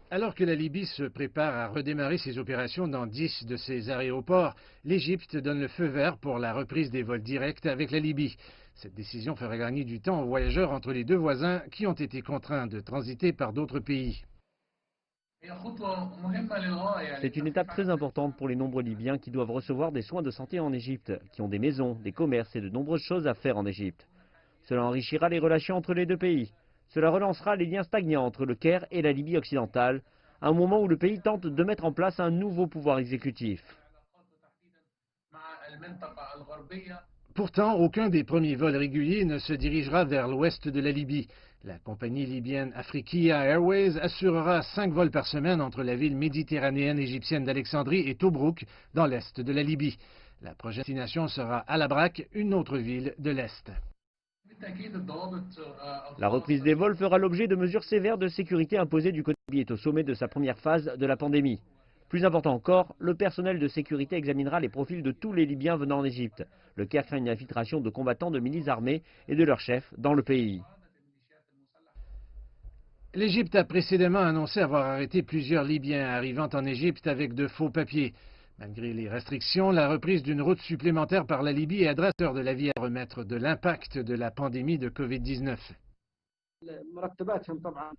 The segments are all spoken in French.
Alors que la Libye se prépare à redémarrer ses opérations dans 10 de ses aéroports, l'Égypte donne le feu vert pour la reprise des vols directs avec la Libye. Cette décision fera gagner du temps aux voyageurs entre les deux voisins qui ont été contraints de transiter par d'autres pays. C'est une étape très importante pour les nombreux Libyens qui doivent recevoir des soins de santé en Égypte, qui ont des maisons, des commerces et de nombreuses choses à faire en Égypte. Cela enrichira les relations entre les deux pays. Cela relancera les liens stagnants entre le Caire et la Libye occidentale, à un moment où le pays tente de mettre en place un nouveau pouvoir exécutif. Pourtant, aucun des premiers vols réguliers ne se dirigera vers l'ouest de la Libye. La compagnie libyenne Afriqiya Airways assurera 5 vols par semaine entre la ville méditerranéenne égyptienne d'Alexandrie et Tobrouk, dans l'est de la Libye. La prochaine destination sera Alabrak, une autre ville de l'est. La reprise des vols fera l'objet de mesures sévères de sécurité imposées du côté libyen au sommet de sa première phase de la pandémie. Plus important encore, le personnel de sécurité examinera les profils de tous les Libyens venant en Égypte. Le Caire craint une infiltration de combattants de milices armées et de leurs chefs dans le pays. L'Égypte a précédemment annoncé avoir arrêté plusieurs Libyens arrivant en Égypte avec de faux papiers. Malgré les restrictions, la reprise d'une route supplémentaire par la Libye aidera les acteurs de la vie à remettre de l'impact de la pandémie de Covid-19.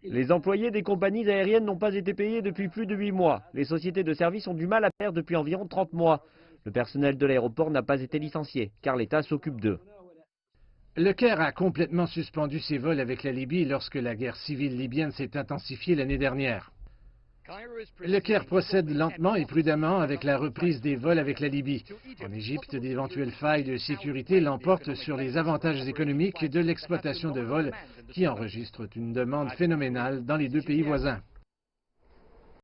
Les employés des compagnies aériennes n'ont pas été payés depuis plus de 8 mois. Les sociétés de services ont du mal à faire depuis environ 30 mois. Le personnel de l'aéroport n'a pas été licencié, car l'État s'occupe d'eux. Le Caire a complètement suspendu ses vols avec la Libye lorsque la guerre civile libyenne s'est intensifiée l'année dernière. Le Caire procède lentement et prudemment avec la reprise des vols avec la Libye. En Égypte, d'éventuelles failles de sécurité l'emportent sur les avantages économiques de l'exploitation de vols qui enregistrent une demande phénoménale dans les deux pays voisins.